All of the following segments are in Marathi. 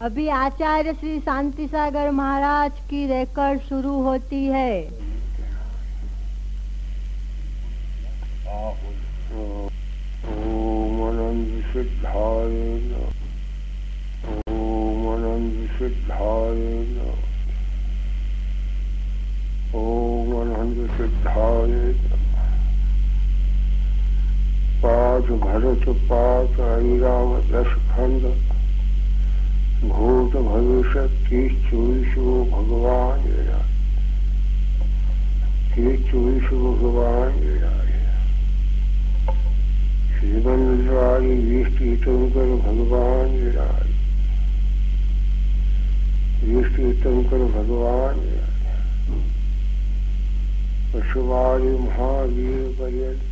अभी आचार्य श्री शांति सागर महाराज की रेकॉर्ड शुरू होती है। ओम अनंत सिद्धाय नमः। ओम अनंत सिद्धाय नमः। ओम अनंत सिद्धाय नमः। पांच भरत पांच ऐरावत 10 खंड भूत भविष्य 30-24 भगवान 30-24 भगवान श्रीमंद्रारी 20 तीर्थंकर भगवान 20 तीर्थंकर भगवान पशुवारी महावीर पर्यंत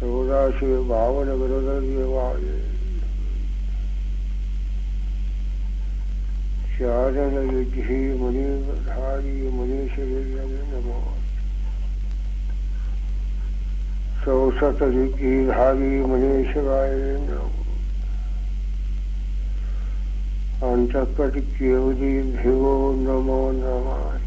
1452 ग्रह देवालय चारण विधि मुनिधारी मुनीश्वर नमो 64 विधिधारी मुनीश्वराय नमो अंतकट केवली भिवो नमो नमः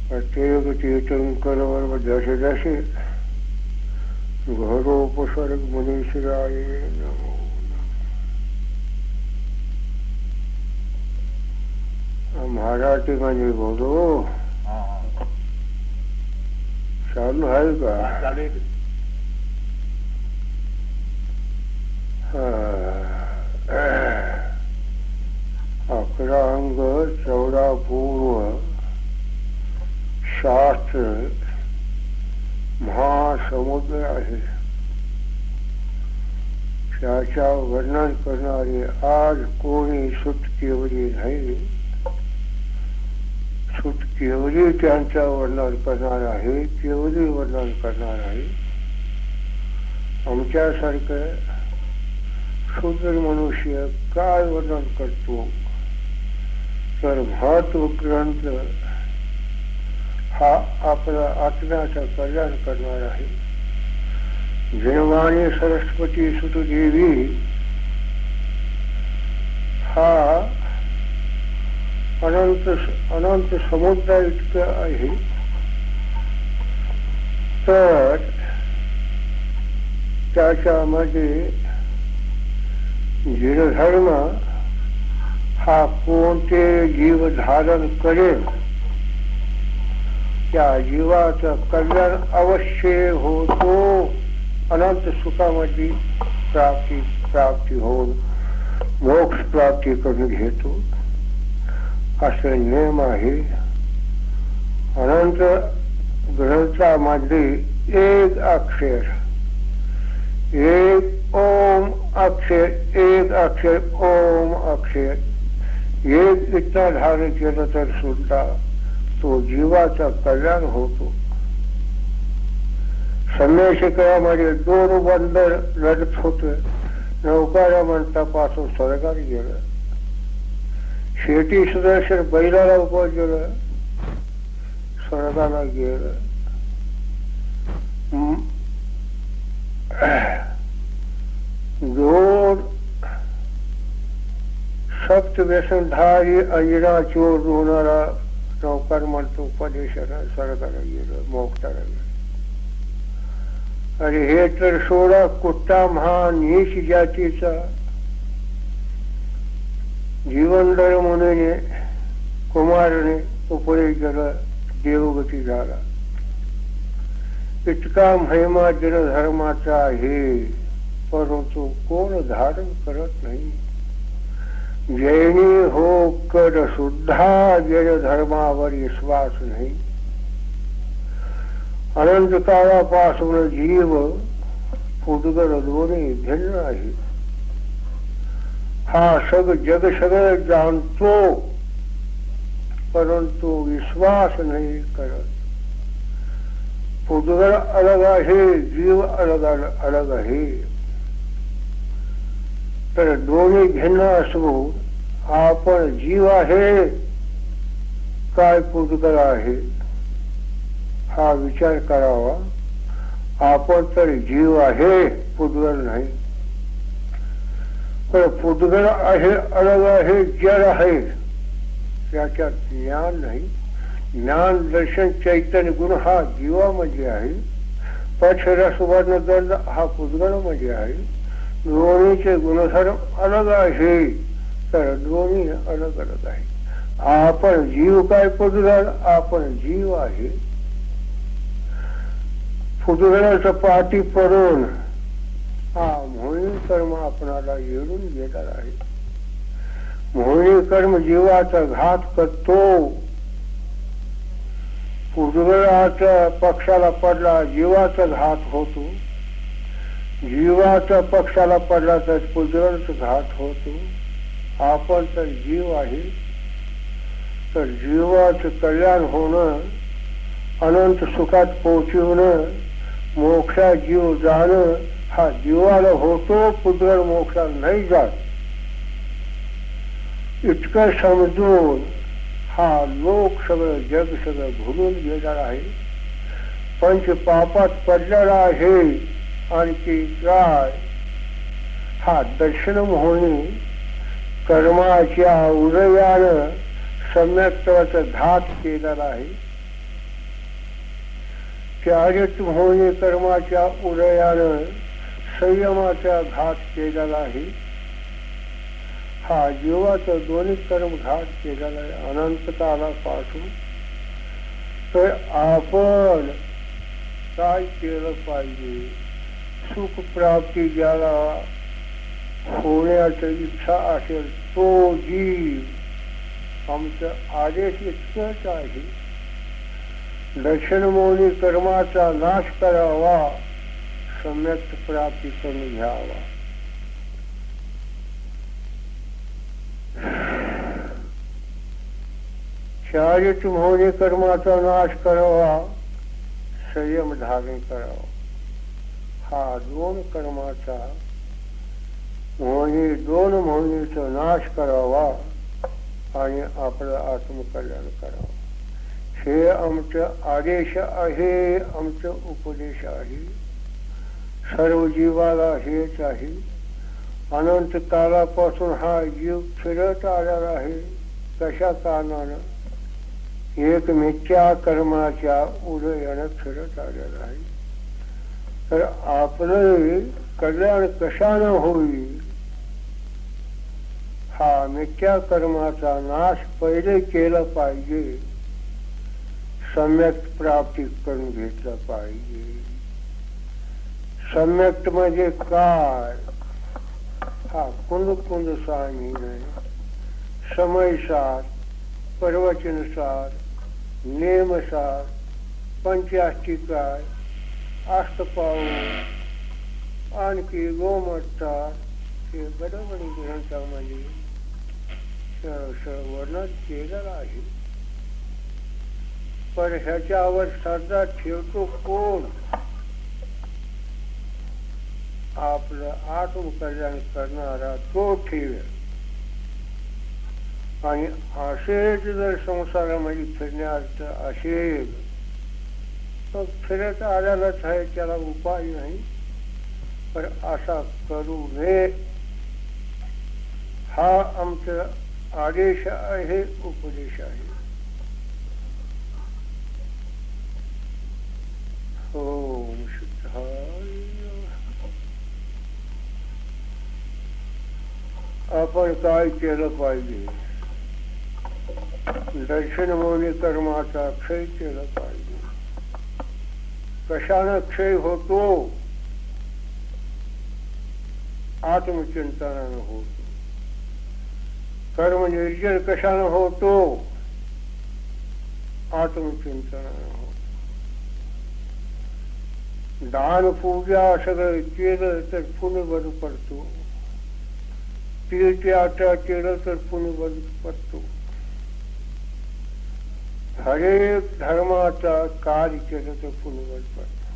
प्रत्येक तीर्थंकर वर्ग 10 घोरोपसर्ग मुनीश्वराय नमो। मराठी मध्ये बोलो चालू आहे का? अकरा अंग 14 पूर्व शास्त्र महासमुद्र आहे त्याच्या वर्णन करणारे आज कोणी सुटकेवरी नाही केवली त्यांचा वर्णन करणार आहे केवली वर्णन करणार आहे आमच्यासारखं शूद्र मनुष्य काय वर्णन करतो तर महत्व ग्रंथ हा आपला आत्म्याचा कल्याण करणार आहे। जनवाणी सरस्वती सुतदेवी हा अनंत समुद्र इतकं आहे तर त्याच्यामध्ये जीवधर्म हा कोणते जीव धारण करेल त्या जीवाचं कल्याण अवश्य होतो अनंत सुखामध्ये प्राप्ती होऊन मोक्ष प्राप्ती करून घेतो असे नियम आहे। अनंत ग्रंथामध्ये एक अक्षर एक ओम अक्षर एक अक्षर ओम अक्षर एक इतना धारण केलं तर सुद्धा तो जीवाचा कल्याण होतो। संन्यासिकामध्ये 2 बंदर लढत होत नौकारा मंत्रापासून स्वर्गात गेलं शेती सुदर्शन बैलाला उपजलं स्वर्गाला गेलं। दोन सप्त व्यसनधारी अजिरा चोर होणारा नौकार म्हणतो उपदेशाला स्वर्गाला गेलं मोक्षाला गेलं। आणि हे तर 16 कुट्टा महान नीच जातीचा जीवनदर मुनीने कुमारने उपदेश केला देवगती झाला। इतका महिमा जनधर्माचा आहे परंतु कोण धारण करत नाही। जैनी हो कर सुद्धा जनधर्मावर विश्वास नाही। अनंत काळापासून जीव पुद्गल दोन्ही भिन्न आहे। हा जग सगळं जाणतो परंतु विश्वास नाही करत। पुद्गल अलग आहे जीव अलग आहे तर दोन्ही भिन्न असून आपण जीव आहे काय पुद्गल आहे हा विचार करावा। आपण तर जीव आहे पुद्गल नाही। पण पुद्गल आहे अलग आहे, जड आहे, त्याच्यात ज्ञान नाही. ज्ञान दर्शन चैतन्य गुण हा जीवामध्ये आहे. पक्षरस वर्ण गंध हा पुद्गलामध्ये आहे. दोन्हीचे गुणधर्म अलग आहे, तर दोन्ही अलग अलग आहे. आपण जीव काय पुद्गल, आपण जीव आहे. पुद्गलाचं पाठी पडून हा मोहिनी कर्म आपणाला येऊन गेला आहे. मोहिनी कर्म जीवाचा घात करतो. पुद्गलाच्या पक्षाला पडला जीवाचा घात होतो. जीवाचा पक्षाला पडला तर पुद्गलाचा घात होतो. आपण तर जीव आहे, तर जीवाचं कल्याण होणं, अनंत सुखात पोहोचवणं, मोक्षा जीव जाणं हा जीवाला होतो. पुद्गल मोक्षाला नाही जात. इतकं समजून हा लोक सगळं जग सगळं भुलून गेलेला आहे. पंच पापात पडलेला आहे. आणखी काय, हा दर्शन मोहिनी कर्माच्या उदयानं सम्यक्त्वाचा घात केलेला आहे. चारित मोहिनी कर्माच्या उदयानं संयमाचा घात केलेला आहे. हा जीवाचा दोन्ही कर्म घात केलेला आहे अनंतकाला पासून. तर आपण काय केलं पाहिजे? सुख प्राप्ती ज्याला होण्याची इच्छा असेल तो जीव आमचं आदेश इतकंच आहे, दर्शन मोहिनी कर्माचा नाश करावा, सम्यक प्राप्ती करून घ्यावा. शारीरिक मोहिनी कर्माचा नाश करावा, संयम धारण करावा. हा दोन कर्माचा दोन मोहिनीचा नाश करावा आणि आपलं आत्मकल्याण करावं. हे आमचं आदेश आहे, आमचं उपदेश आहे. सर्व जीवाला हेच आहे. अनंत कालापासून हा जीव फिरत आलेला आहे. कशा कारणानं? एक मिथ्या कर्माच्या उदयानं फिरत आलेला आहे. तर आपलं कल्याण कशानं होईल? हा मिथ्या कर्माचा नाश पहिले केला पाहिजे, सम्यक प्राप्ती करून घेतलं पाहिजे. सम्यक म्हणजे काय? हा कुंद कुंद स्वामी नाही, समयसार, प्रवचनसार, नेमसार, पंचाष्टिकाय, अष्टपाऊ, आणखी गोमत्तार, हे बरोबरी ग्रंथामध्ये वर्णन केलेलं आहे. पण ह्याच्यावर श्रद्धा ठेवतो कोण? आपलं आत्मकल्याण करणारा तो ठेवेल. आणि असेच जर संसारामध्ये फिरण्याचं असेल तर फिरत आलेलाच आहे, त्याला उपाय नाही. पण असा करू नये हा आमचा आदेश आहे, उपदेश आहे. ओम शुद्धाय. आपण काय केलं पाहिजे? दर्शन मोहिनी कर्माचा क्षय केला पाहिजे. कशानं क्षय होतो? आत्मचिंतनानं होतो. कर्म निर्जर कशानं होतो? आत्मचिंतनानं होतो. दान पूजा सगळं केलं तर पुण्य बंद पडतो. तीर्थयात्रा केलं तर पुण्य बंद पडतो. हरेक धर्माचा कार्य केलं तर पुण्य बंद पडतो.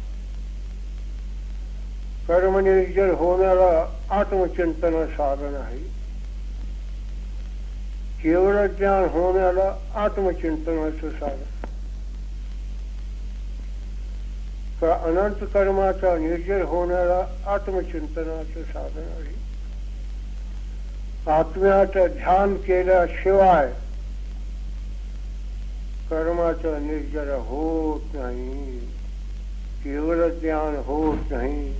कर्म निर्जर होण्याला आत्मचिंतन साधन आहे. केवळ ज्ञान होण्याला आत्मचिंतनाचं साधन. का अनंत कर्माचा निर्जर होण्याला आत्मचिंतनाचं साधन आहे. आत्म्याचं ध्यान केल्याशिवाय कर्माचं निर्जर होत नाही, तीव्र ज्ञान होत नाही,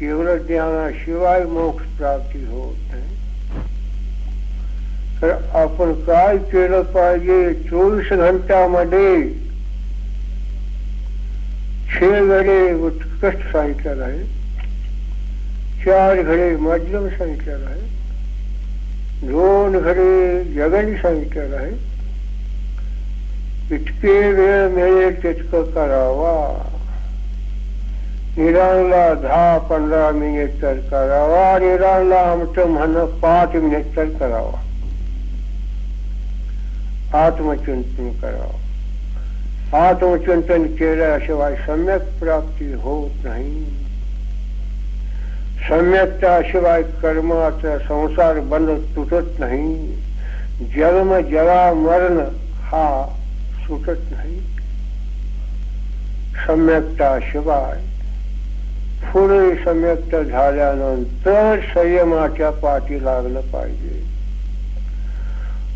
तीव्र ज्ञानाशिवाय मोक्ष प्राप्ती होत नाही. तर आपण काय केलं पाहिजे? 24 घंट्यामध्ये 6 घडे उत्कृष्ट सांगितलेलं आहे, 4 घडे मध्यम सांगितलेलं आहे, 2 घडे जगणी सांगितलेलं आहे. इतके वेळ मिळेल तितकं करावा. निराळला 10-15 मिनिट तर करावा. निराळला आमचं म्हणणं 5 मिनिट तर करावा. आत्मचिंतन करावं. आत्मचिंतन केल्याशिवाय सम्यक प्राप्ती होत नाही. सम्यकताशिवाय कर्माचा संसार बंद तुटत नाही. जन्म जरा मरण हा सुटत नाही. सम्यकताशिवाय पुढे सम्यक्त झाल्यानंतर संयमाच्या पाठी लागलं पाहिजे.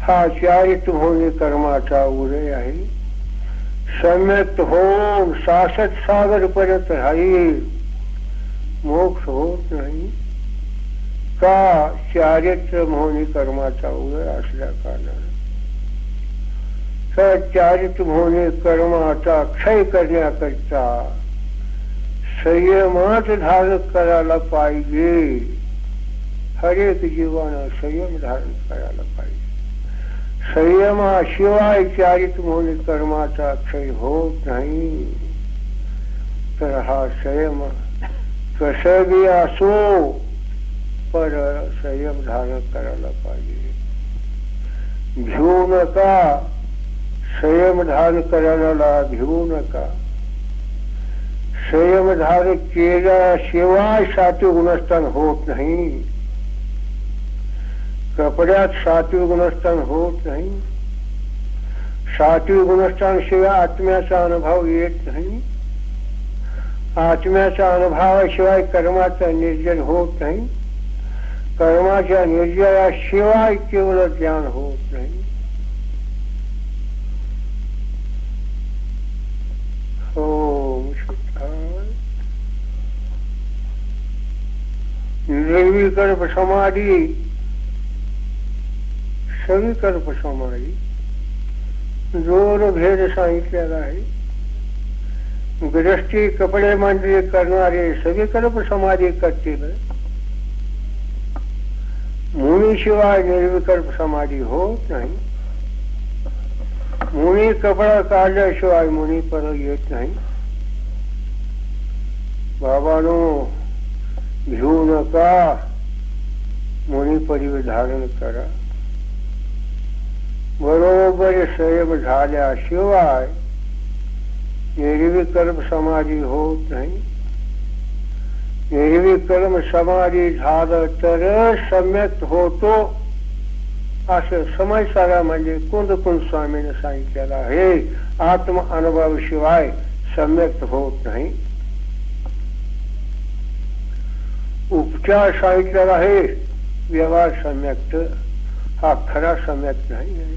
हा चारित्र होणे कर्माचा उदय आहे. सम्यक्त होऊन शाश्वत सागर पर्यंत राहील, मोक्ष होत नाही का? चारित्र होणे कर्माचा उदय असल्या कारणाने. तर चारित्र होणे कर्माचा क्षय करण्याकरिता संयमाच धारण करायला पाहिजे. हरेक जीवानं संयम धारण करायला पाहिजे. संयमाशिवाय चारित्र होणे कर्माचा क्षय होत नाही. तर हा संयम कसं बी असो, पर संयम धारण करायला पाहिजे. भिवू नका. संयम धारण करायला भिवू नका. संयम धारण केल्याशिवाय सात्विक गुणस्थान होत नाही. कपड्यात सात्विक गुणस्थान होत नाही. सात्विक गुणस्थान शिवाय आत्म्याचा अनुभव येत नाही. आत्म्याच्या अनुभवाशिवाय कर्माचा निर्जर होत नाही. कर्माच्या निर्जराशिवाय केवळ ज्ञान होत नाही. ओम शुद्धाय. निर्विकल्प समाधी, सविकल्प समाधी, जोर भेद सांगितलेला आहे. गृहस्थी कपडे मांडणी करणारे सविकल्प समाधी करतील. मुनीशिवाय निर्विकल्प समाधी होत नाही. मुनी कपडा काढल्याशिवाय मुनी परत येत नाही. बाबांनो, भिवू नका. मुनी पदवी धारण करा. बरोबर संयम झाल्याशिवाय निर्विकल्प समाधी होत नाही. निर्विकल्प समाधी झालं तर सम्यक होतो. असं समयसारा म्हणजे कुंदकुंद स्वामीने सांगितलेलं आहे. आत्म अनुभवाशिवाय सम्यक्त होत नाही. उपचार सांगितलेला आहे. व्यवहार सम्यक्त हा खरा सम्यक नाही आहे.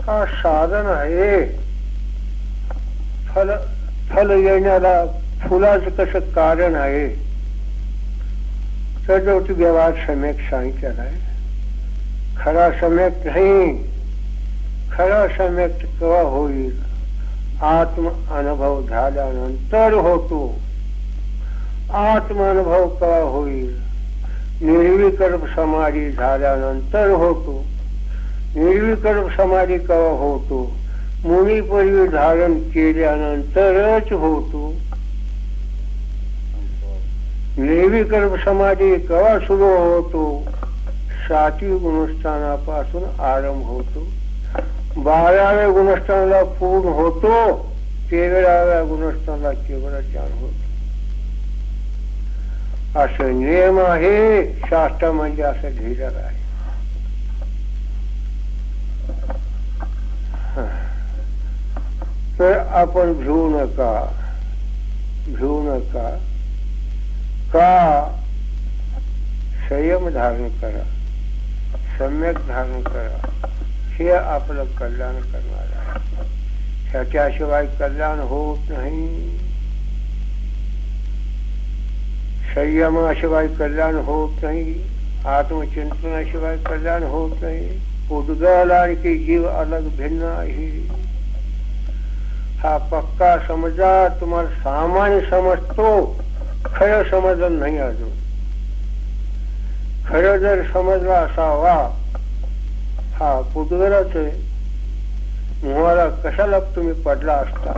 हा साधन आहे. फल येण्याला फुलाचं कसं कारण आहे, तर तो व्यवहार सम्यक सांगितलेला आहे. खरा सम्यक नाही. खरा सम्यक केव्हा होईल? आत्म अनुभव झाल्यानंतर होतो. आत्म अनुभव केव्हा होईल? निर्विकल्प समाधी झाल्यानंतर होतो. निर्विकल्प समाधी केव्हा होतो? मुनी पदवी धारण केल्यानंतरच होतो. निर्विकल्प समाधी केव्हा सुरू होतो? सात्विक गुणस्थानापासून आरंभ होतो. 12व्या गुणस्थानाला पूर्ण होतो. 13व्या गुणस्थानाला केवळ ज्ञान होतो. असं नियम आहे. शास्त्र म्हणजे असं लिहिलेलं आहे. तर आपण भिवू नका. भिवू नका. का? संयम धारण करा, सम्यक धारण करा, हे आपलं कल्याण करणार आहे. ह्याच्याशिवाय कल्याण होत नाही. संयमाशिवाय कल्याण होत नाही. आत्मचिंतनाशिवाय कल्याण होत नाही. उद्गल आणि जीव अलग भिन्न आहे. हा पक्का समजा. तुम्हाला सामान्य समजतो, खरं समजलं नाही अजून. खरं जर समजला असावा, हा पुद्गलच आहे, मुहाला कशाला तुम्ही पडला असता.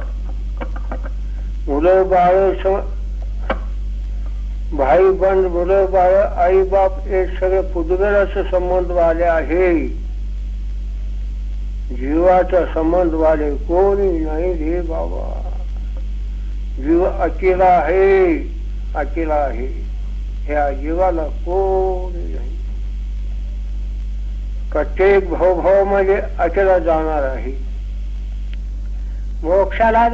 मुलं बाळ, भाई बंद, मुलं बाळ, आई बाप, हे सगळे पुद्गलाचे संबंध वाले आहे. जीवाचा संबंध वाले कोणी नाही रे बाबा. जीव अकेला आहे, अकेला आहे. ह्या जीवाला कोणी नाही. प्रत्येक भाव मध्ये अकेला जाणार आहे. मोक्षाला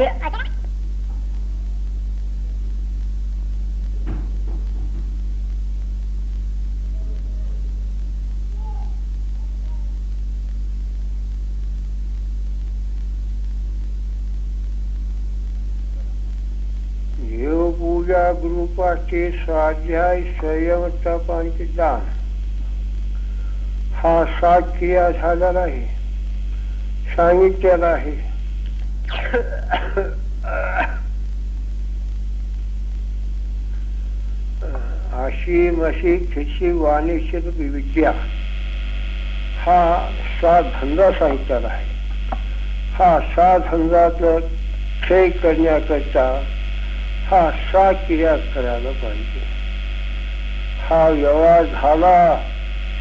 देवपूजा, गुरुपाचे, स्वाध्याय, संयम, तप आणि दान, हा 7 क्रिया झालेला आहे, सांगितलेला आहे. अशी मशी खिची वाणिश्चित विद्या, हा 7 धंदा सांगितलेला आहे. हा 7 धंदाचा क्षय करण्याकरता हा 7 क्रिया करायला पाहिजे. हा व्यवहार झाला,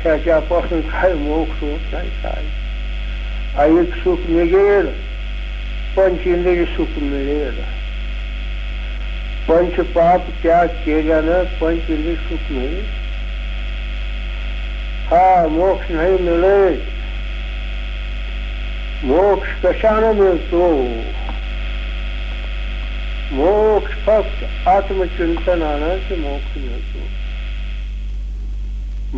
त्याच्यापासून काय मोक्ष होत नाही. काय ऐक सुख मिळेल, पंचेंद्रिय सुख मिळेल. पंचपाप त्याग केल्यानं पंचेंद्रिय सुख मिळेल. हा मोक्ष नाही मिळेल. मोक्ष कशाने मिळतो? मोक्ष फक्त आत्मचिंतनानं मोक्ष मिळतो.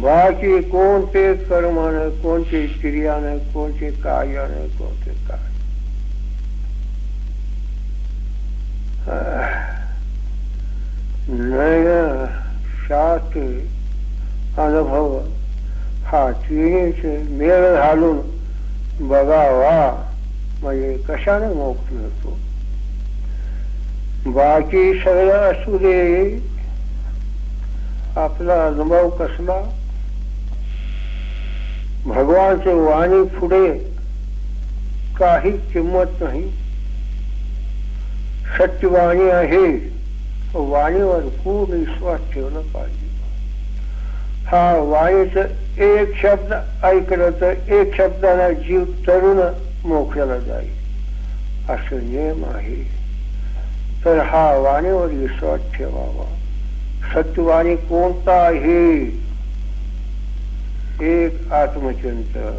बाकी कोणते कर्मानं, कोणते क्रियानं, कोणते कार्यानं, कोणते काय नयन, शास्त्र, अनुभव, हा तिन्हीचे मेळ घालून बघावा, म्हणजे कशाने मोक्ष मिळतो. बाकी सगळं असू दे, आपला अनुभव कसला. भगवानचे वाणी पुढे काही किंमत नाही. सत्यवाणी आहे, वाणीवर पूर्ण विश्वास ठेवला पाहिजे. हा वाणीच एक शब्द ऐकलं तर एक शब्दाला जीव तरुण मोक्षाला जाईल, असं नियम आहे. तर हा वाणीवर विश्वास ठेवावा. सत्यवाणी कोणता आहे? एक आत्मचिंतन.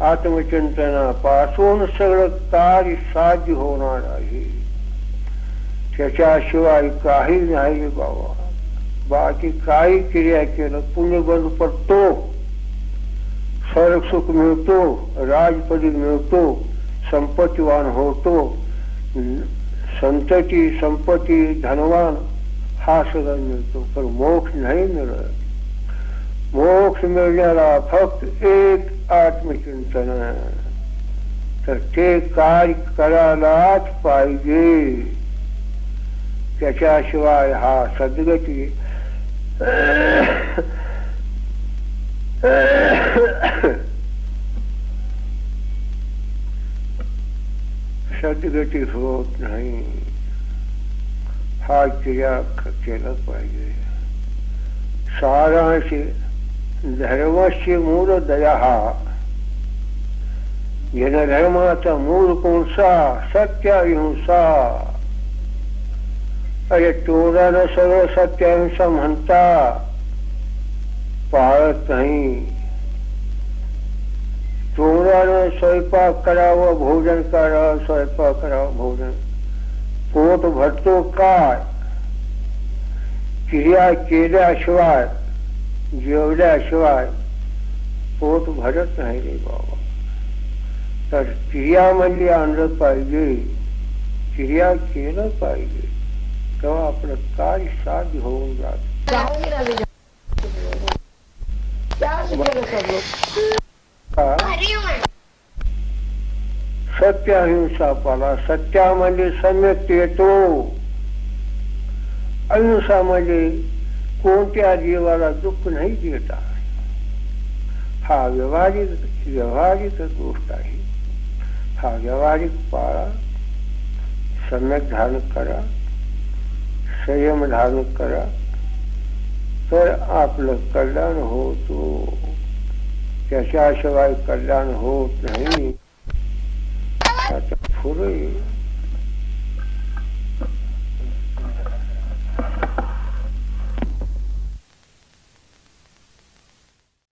आत्मचिंतनापासून सगळं कार्य साध्य होणार आहे. त्याच्याशिवाय काही नाही बाबा. बाकी काही क्रिया केलं पुण्य बंद पडतो, स्वर्ग सुख मिळतो, राजपदी मिळतो, संपत्तीवान होतो, संतती संपत्ती धनवान हा सगळं मिळतो, पण मोक्ष नाही मिळत. मोक्ष मिळण्याला फक्त एक आत्मचिंतन. तर ते कार्य करायलाच पाहिजे. त्याच्याशिवाय हा सद्गती सद्गती होत नाही. हा क्रिया केला पाहिजे. सारांश धर्मस्य मूल दया. जन धर्माचा मूळ कोणसा? सत्य अहिंसा. अरे चोरानं सगळं सत्य अहिंसा म्हणता, पाळत नाही. चोरानं स्वयंपाक करावं, भोजन करावं, स्वयंपाक करावं, भोजन, पोट भरतो काय? क्रिया केल्याशिवाय जेवल्याशिवाय पोट भरत नाही रे बाबा. तर क्रियामध्ये आणलं पाहिजे, क्रिया केलं पाहिजे, तेव्हा आपलं कार्य साध्य होऊन जात. सत्य अहिंसा पाला. सत्यामध्ये सम्यक येतो. अहिंसामध्ये कोणत्या जीवाला दुःख नाही देता. हा व्यवहारिक गोष्ट आहे. हा व्यवहारिक पाळा, सम्यक धारण करा, संयम धारण करा, तर आपलं कल्याण होतो. त्याच्याशिवाय कल्याण होत नाही. आता पुढे